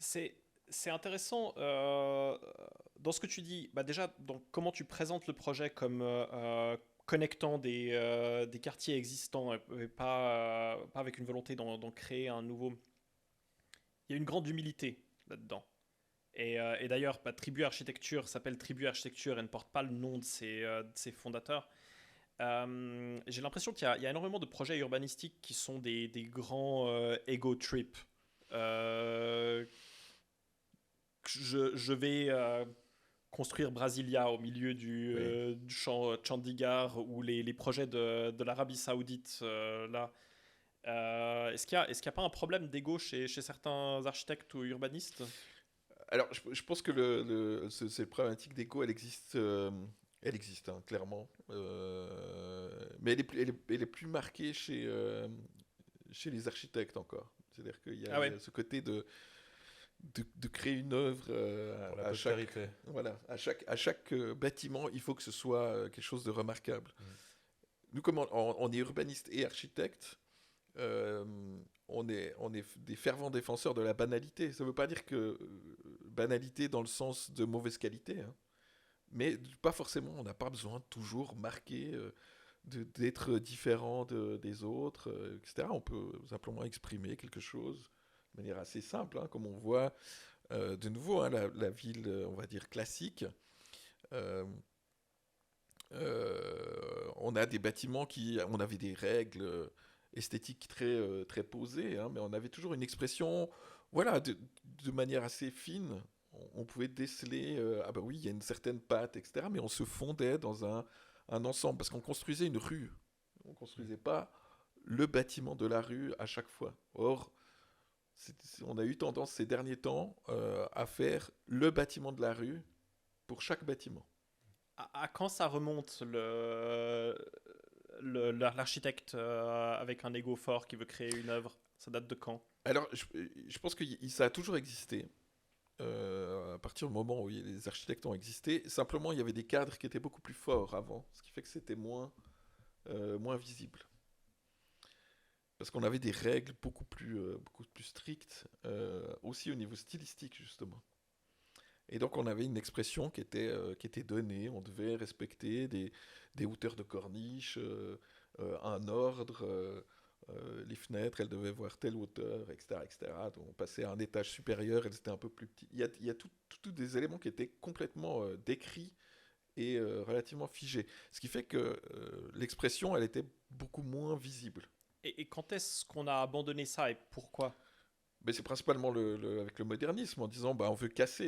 C'est c'est intéressant dans ce que tu dis. Bah déjà, donc, comment tu présentes le projet comme connectant des quartiers existants et pas avec une volonté d'en créer un nouveau. Il y a une grande humilité là-dedans. Et d'ailleurs, bah, Tribu Architecture s'appelle Tribu Architecture et ne porte pas le nom de ses fondateurs. J'ai l'impression qu'il y a énormément de projets urbanistiques qui sont des grands ego trips. Euh, je vais construire Brasilia au milieu Oui. du champ Chandigarh ou les projets de l'Arabie Saoudite là. Est-ce qu'il y a pas un problème d'ego chez certains architectes ou urbanistes? Alors, je pense que cette problématique d'écho, elle existe hein, clairement. Mais elle est plus marquée chez les architectes encore. C'est-à-dire Ah il y ouais. a ce côté de créer une œuvre Pour la à chaque, postérité. voilà, à chaque bâtiment, il faut que ce soit quelque chose de remarquable. Mm. Nous, comme on est urbaniste et architecte, euh, on est des fervents défenseurs de la banalité. Ça ne veut pas dire que banalité dans le sens de mauvaise qualité, hein, mais pas forcément. On n'a pas besoin de toujours marquer, d'être différent des autres, etc. On peut simplement exprimer quelque chose de manière assez simple, hein, comme on voit de nouveau hein, la ville, on va dire classique. Euh, on a des bâtiments on avait des règles esthétiques très posées, hein, mais on avait toujours une expression, voilà, de manière assez fine. On pouvait déceler, ah ben oui, il y a une certaine patte, etc. Mais on se fondait dans un ensemble parce qu'on construisait une rue. On construisait pas le bâtiment de la rue à chaque fois. Or, on a eu tendance ces derniers temps à faire le bâtiment de la rue pour chaque bâtiment. À quand ça remonte l'architecte avec un ego fort qui veut créer une œuvre? Ça date de quand? Alors, je pense que ça a toujours existé. À partir du moment où les architectes ont existé, simplement il y avait des cadres qui étaient beaucoup plus forts avant, ce qui fait que c'était moins visible. Parce qu'on avait des règles beaucoup plus strictes, aussi au niveau stylistique justement. Et donc on avait une expression qui était donnée, on devait respecter des hauteurs de corniche, un ordre, les fenêtres, elles devaient voir telle hauteur, etc. etc. Donc on passait à un étage supérieur, elles étaient un peu plus petites. Il y a tout des éléments qui étaient complètement décrits et relativement figés. Ce qui fait que l'expression, elle était beaucoup moins visible. Et quand est-ce qu'on a abandonné ça et pourquoi? Mais c'est principalement avec le modernisme, en disant bah, on veut casser.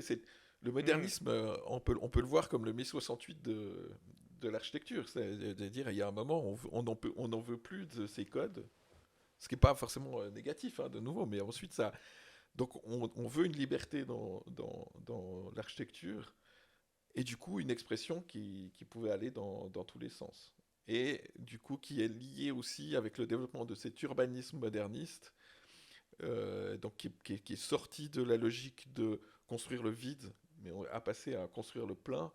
Le Hmm. modernisme, on peut le voir comme le mai 68 de l'architecture. C'est-à-dire, il y a un moment, on n'en veut plus de ces codes, ce qui n'est pas forcément négatif, hein, de nouveau, mais ensuite, ça. Donc, on veut une liberté dans l'architecture, et du coup, une expression qui pouvait aller dans tous les sens. Et du coup, qui est liée aussi avec le développement de cet urbanisme moderniste donc qui est sorti de la logique de construire le vide, mais on a passé à construire le plein.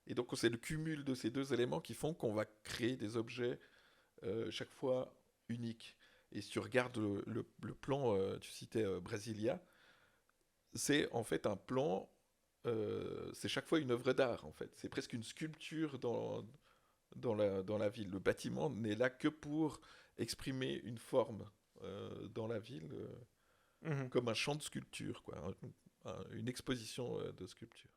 Et donc c'est le cumul de ces deux éléments qui font qu'on va créer des objets chaque fois uniques. Et si tu regardes le plan, tu citais Brasilia, c'est en fait un plan, c'est chaque fois une œuvre d'art en fait. C'est presque une sculpture dans la ville. Le bâtiment n'est là que pour exprimer une forme dans la ville. Mhm. Comme un champ de sculpture, quoi, une exposition de sculpture.